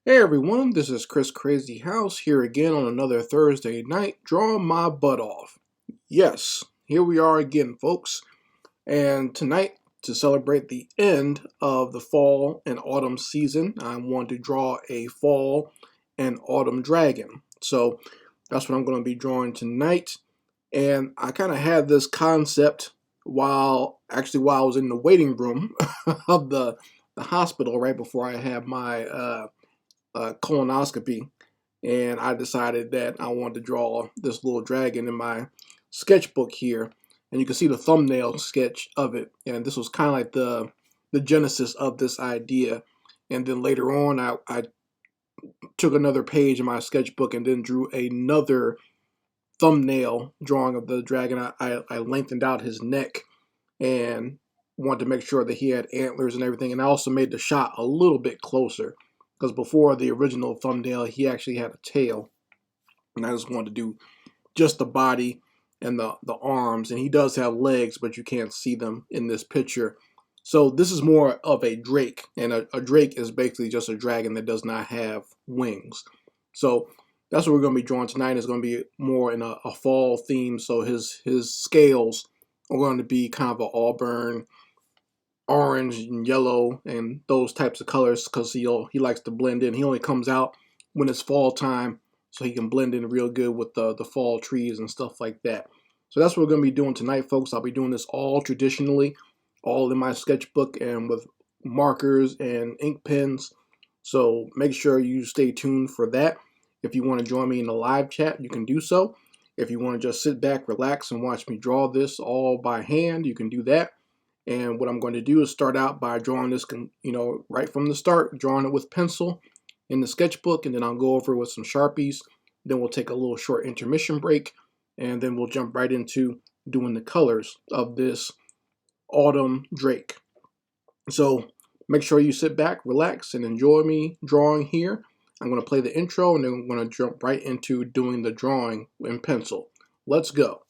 Hey everyone, this is Chris Crazyhouse here again on another Thursday night, drawing my butt off. Yes, here we are again, folks. And tonight, to celebrate the end of the fall and autumn season, I want to draw a fall and autumn dragon. So that's what I'm going to be drawing tonight. And I kind of had this concept while I was in the waiting room of the hospital right before I had my colonoscopy, and I decided that I wanted to draw this little dragon in my sketchbook here, and you can see the thumbnail sketch of it, and this was kind of like the genesis of this idea. And then later on I took another page in my sketchbook and then drew another thumbnail drawing of the dragon. I lengthened out his neck and wanted to make sure that he had antlers and everything, and I also made the shot a little bit closer, because before the original thumbnail, he actually had a tail. And I just wanted to do just the body and the arms. And he does have legs, but you can't see them in this picture. So this is more of a drake. And a drake is basically just a dragon that does not have wings. So that's what we're going to be drawing tonight. It's going to be more in a fall theme. So his scales are going to be kind of an auburn, orange and yellow and those types of colors, because he likes to blend in. He only comes out when it's fall time, so he can blend in real good with the fall trees and stuff like that. So that's what we're going to be doing tonight, folks. I'll be doing this all traditionally, all in my sketchbook and with markers and ink pens. So make sure you stay tuned for that. If you want to join me in the live chat, you can do so. If you want to just sit back, relax, and watch me draw this all by hand, you can do that. And what I'm going to do is start out by drawing this, right from the start, drawing it with pencil in the sketchbook, and then I'll go over with some Sharpies. Then we'll take a little short intermission break, and then we'll jump right into doing the colors of this autumn drake. So make sure you sit back, relax, and enjoy me drawing here. I'm going to play the intro, and then I'm going to jump right into doing the drawing in pencil. Let's go.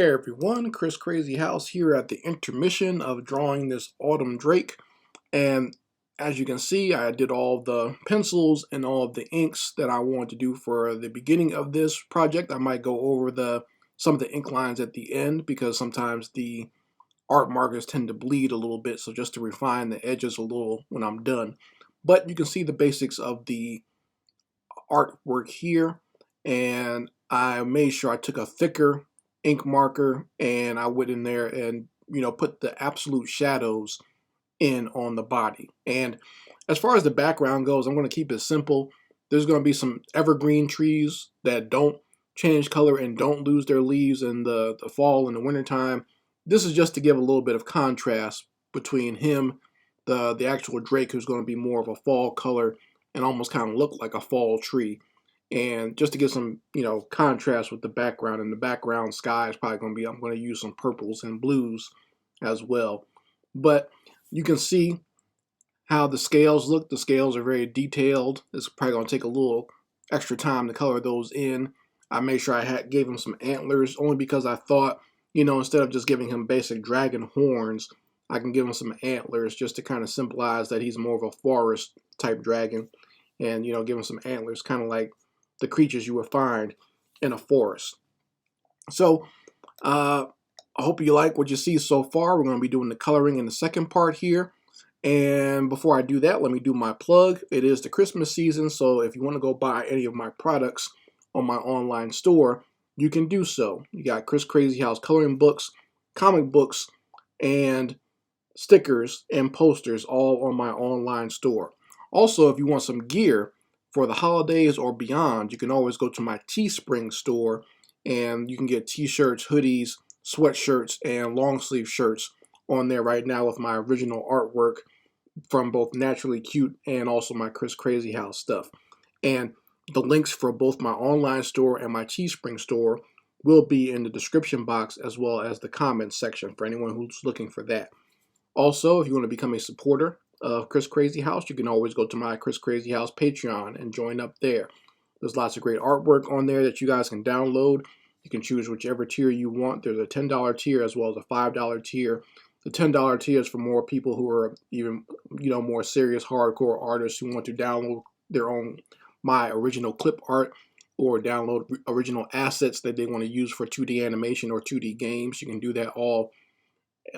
Hey everyone, Chris Crazyhouse here at the intermission of drawing this Autumn Drake. And as you can see, I did all the pencils and all of the inks that I wanted to do for the beginning of this project. I might go over some of the ink lines at the end because sometimes the art markers tend to bleed a little bit, so just to refine the edges a little when I'm done. But you can see the basics of the artwork here, and I made sure I took a thicker ink marker and I went in there and put the absolute shadows in on the body. And as far as the background goes, I'm going to keep it simple. There's going to be some evergreen trees that don't change color and don't lose their leaves in the fall and the winter time. This is just to give a little bit of contrast between him, the actual Drake, who's going to be more of a fall color and almost kind of look like a fall tree. And just to get some, contrast with the background, and the background sky is probably going to be, I'm going to use some purples and blues as well. But you can see how the scales look. The scales are very detailed. It's probably going to take a little extra time to color those in. I made sure I gave him some antlers, only because I thought, instead of just giving him basic dragon horns, I can give him some antlers just to kind of symbolize that he's more of a forest type dragon. And, give him some antlers, kind of like the creatures you would find in a forest. So I hope you like what you see so far. We're going to be doing the coloring in the second part here. And before I do that, let me do my plug. It is the Christmas season, so if you want to go buy any of my products on my online store, you can do so. You got Chris Crazyhouse coloring books, comic books, and stickers and posters all on my online store. Also, if you want some gear for the holidays or beyond, you can always go to my Teespring store, and you can get t-shirts, hoodies, sweatshirts, and long sleeve shirts on there right now with my original artwork from both Naturally Cute and also my Chris Crazyhouse stuff. And the links for both my online store and my Teespring store will be in the description box, as well as the comments section for anyone who's looking for that. Also, if you want to become a supporter of Chris Crazyhouse, you can always go to my Chris Crazyhouse Patreon and join up there. There's lots of great artwork on there that you guys can download. You can choose whichever tier you want. There's a $10 tier as well as a $5 tier. The $10 tier is for more people who are even, more serious hardcore artists who want to download their own my original clip art or download original assets that they want to use for 2D animation or 2D games. You can do that all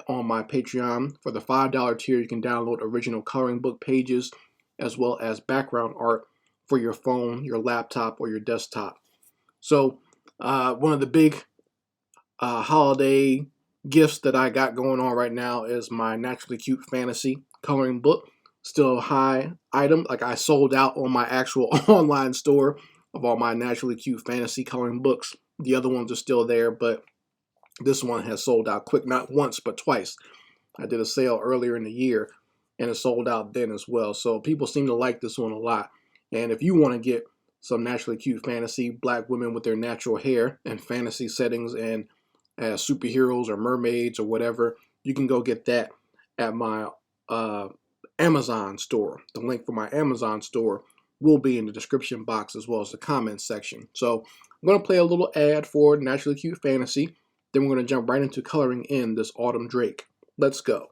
on my Patreon. For the $5 tier, you can download original coloring book pages as well as background art for your phone, your laptop, or your desktop. So one of the big holiday gifts that I got going on right now is my Naturally Cute Fantasy coloring book. Still a high item. Like, I sold out on my actual online store of all my Naturally Cute Fantasy coloring books. The other ones are still there, but this one has sold out quick, not once, but twice. I did a sale earlier in the year, and it sold out then as well. So people seem to like this one a lot. And if you want to get some Naturally Cute Fantasy, black women with their natural hair and fantasy settings and as superheroes or mermaids or whatever, you can go get that at my Amazon store. The link for my Amazon store will be in the description box as well as the comments section. So I'm going to play a little ad for Naturally Cute Fantasy. Then we're going to jump right into coloring in this Autumn Drake. Let's go.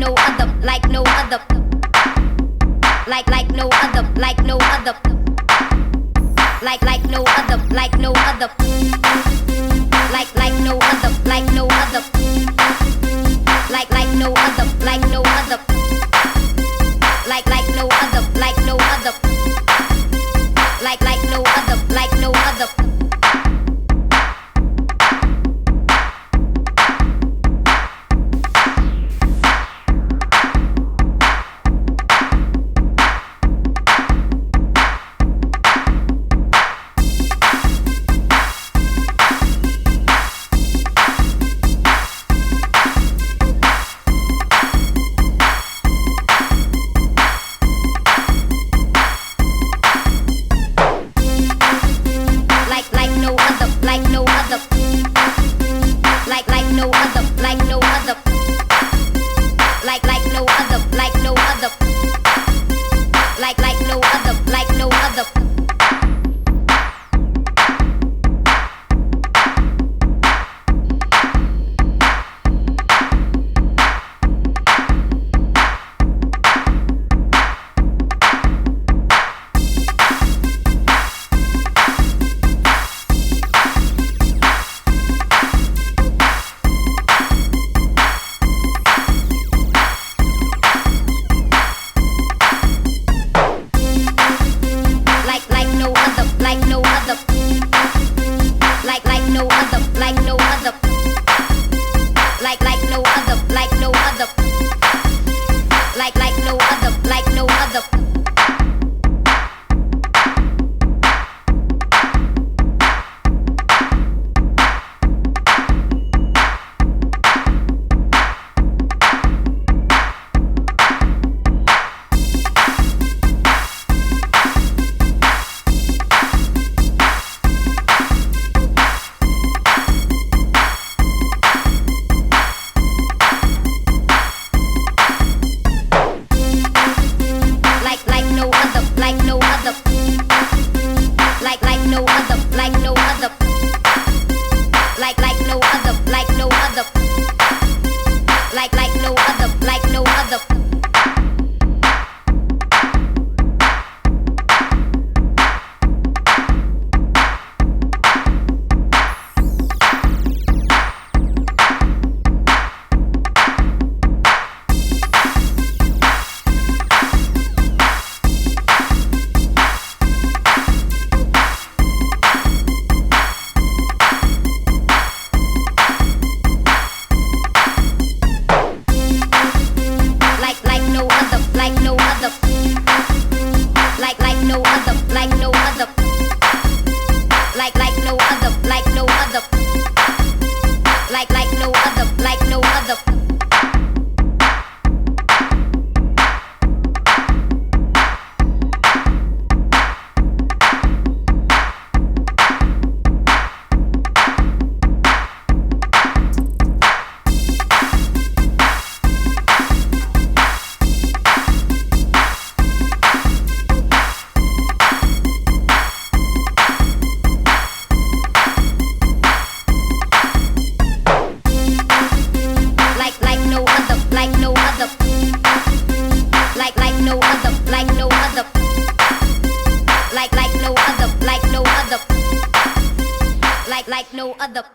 no other, like no other, like no other, like no other, like no other, like no other, like no other, like no other, like no other, like no other, like no other, like no other, like no other, like no other.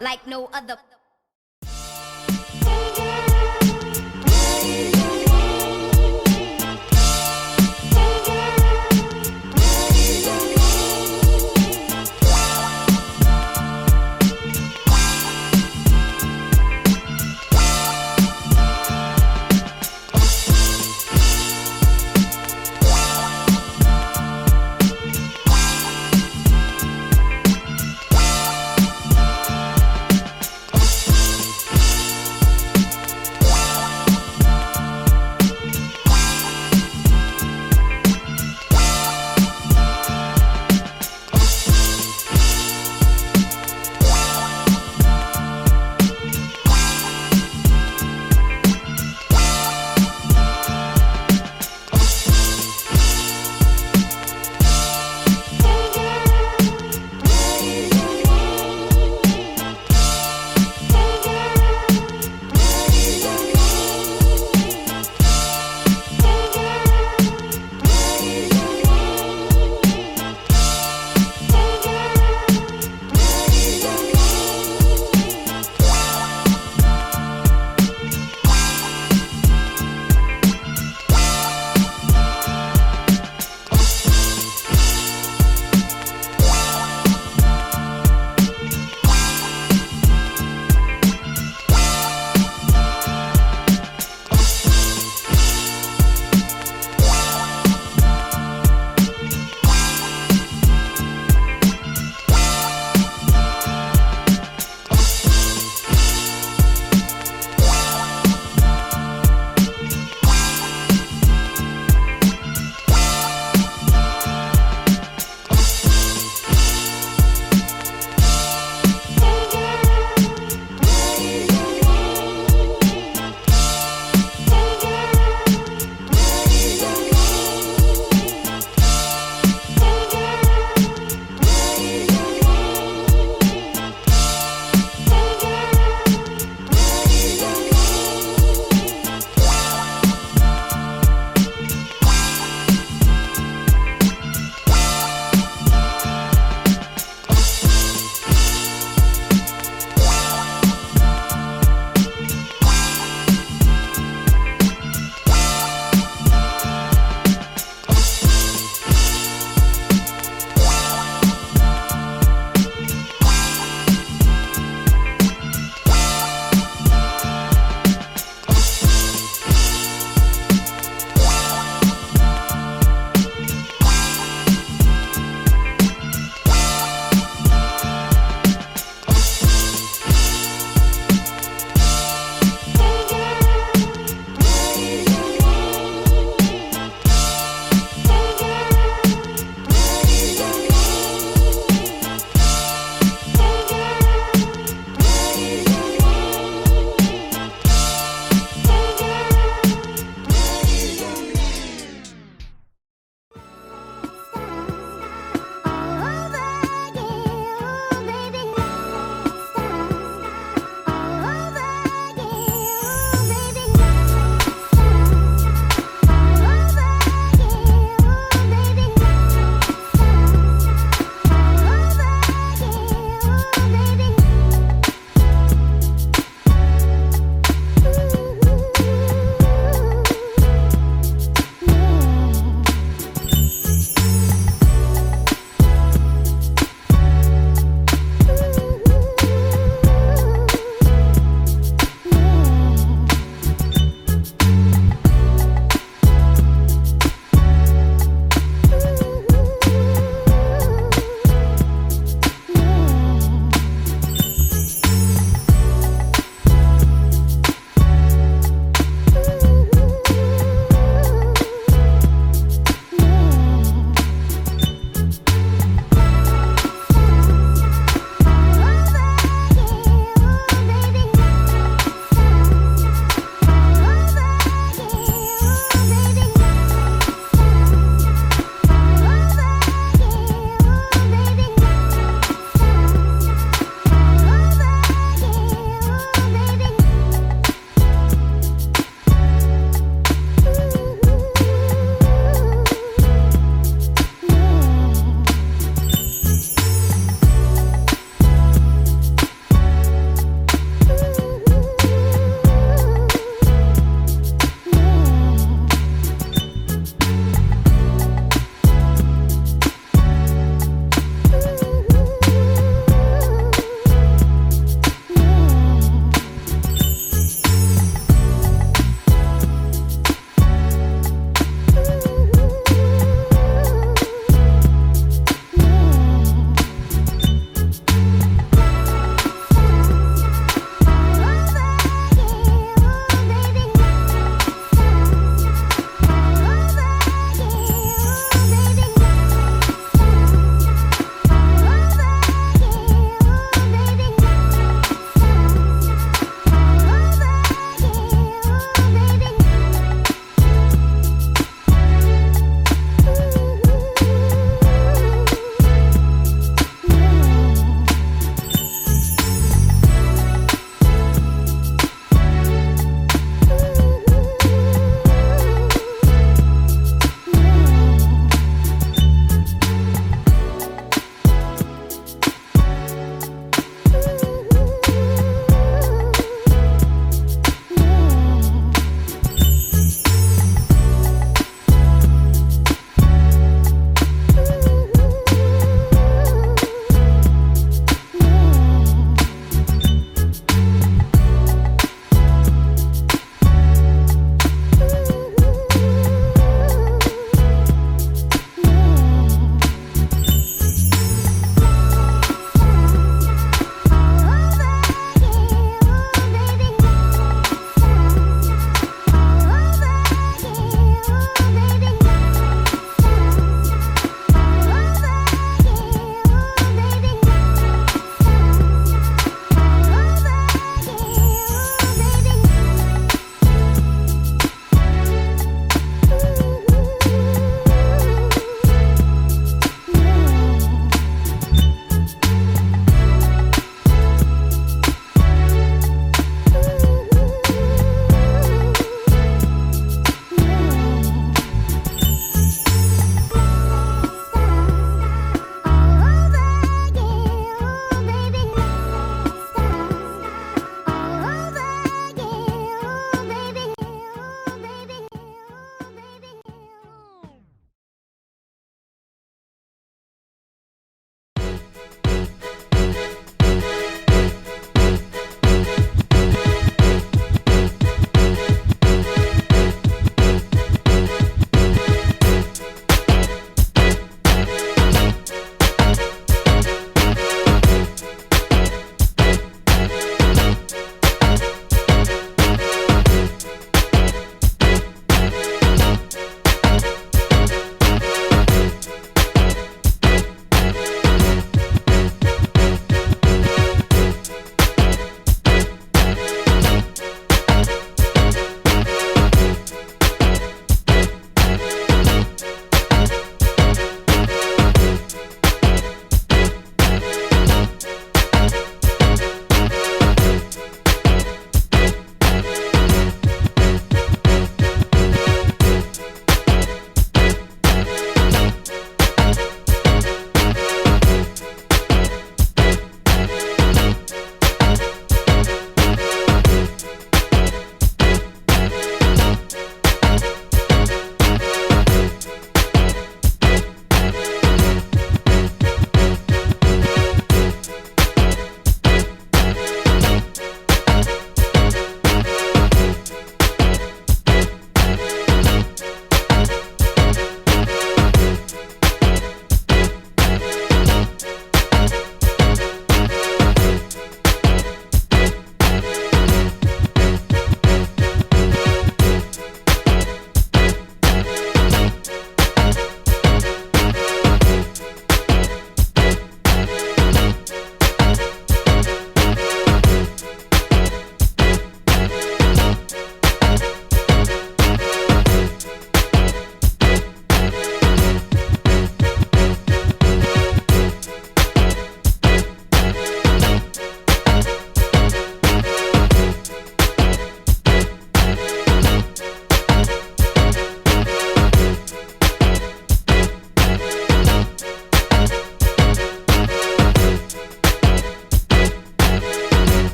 Like no other.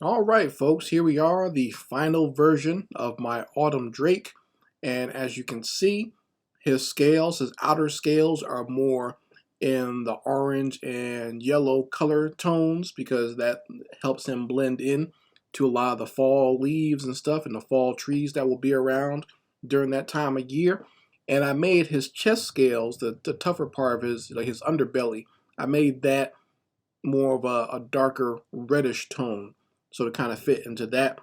Alright folks, here we are, the final version of my Autumn Drake. And as you can see, his outer scales are more in the orange and yellow color tones because that helps him blend in to a lot of the fall leaves and stuff and the fall trees that will be around during that time of year. And I made his chest scales, the tougher part of his underbelly, I made that more of a darker reddish tone, so to kind of fit into that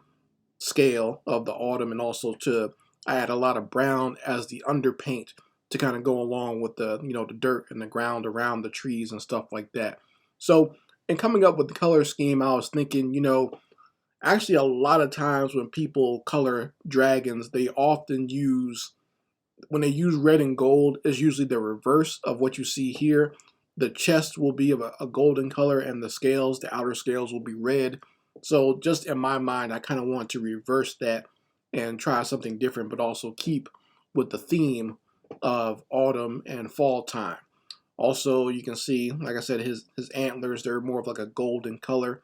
scale of the autumn, and also I add a lot of brown as the underpaint to kind of go along with the the dirt and the ground around the trees and stuff like that. So in coming up with the color scheme, I was thinking, actually a lot of times when people color dragons, they often use when they use red and gold is usually the reverse of what you see here. The chest will be of a golden color and the outer scales will be red. So just in my mind, I kind of want to reverse that and try something different, but also keep with the theme of autumn and fall time. Also, you can see, like I said, his antlers, they're more of like a golden color.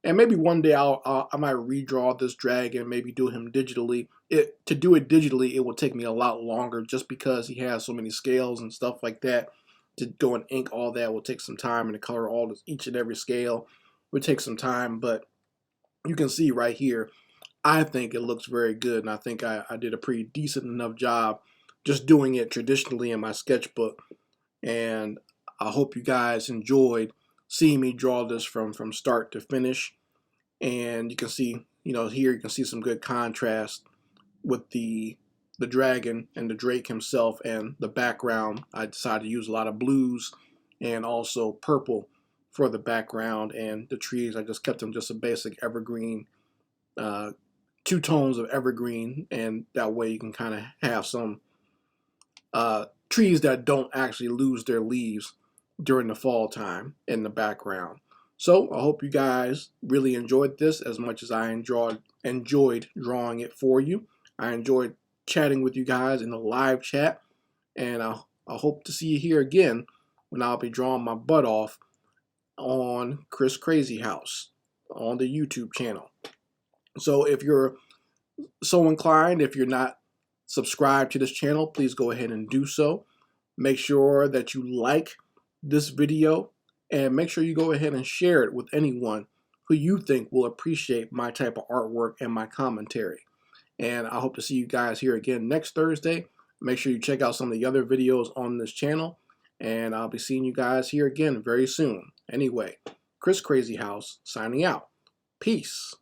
And maybe one day I might redraw this dragon, maybe do him digitally. To do it digitally, it will take me a lot longer just because he has so many scales and stuff like that. To go and ink all that will take some time, and to color each and every scale would take some time. But you can see right here, I think it looks very good, and I think I did a pretty decent enough job just doing it traditionally in my sketchbook. And I hope you guys enjoyed seeing me draw this from start to finish. And you can see, here you can see some good contrast with the dragon and the drake himself, and the background. I decided to use a lot of blues and also purple for the background, and the trees, I just kept them just a basic evergreen, 2 tones of evergreen, and that way you can kind of have some trees that don't actually lose their leaves during the fall time in the background. So I hope you guys really enjoyed this as much as I enjoyed drawing it for you. I enjoyed chatting with you guys in the live chat, and I hope to see you here again when I'll be drawing my butt off on Chris Crazyhouse on the YouTube channel. So if you're so inclined, if you're not subscribed to this channel, please go ahead and do so. Make sure that you like this video, and make sure you go ahead and share it with anyone who you think will appreciate my type of artwork and my commentary. And I hope to see you guys here again next Thursday. Make sure you check out some of the other videos on this channel, and I'll be seeing you guys here again very soon. Anyway, Chris Crazyhouse signing out. Peace.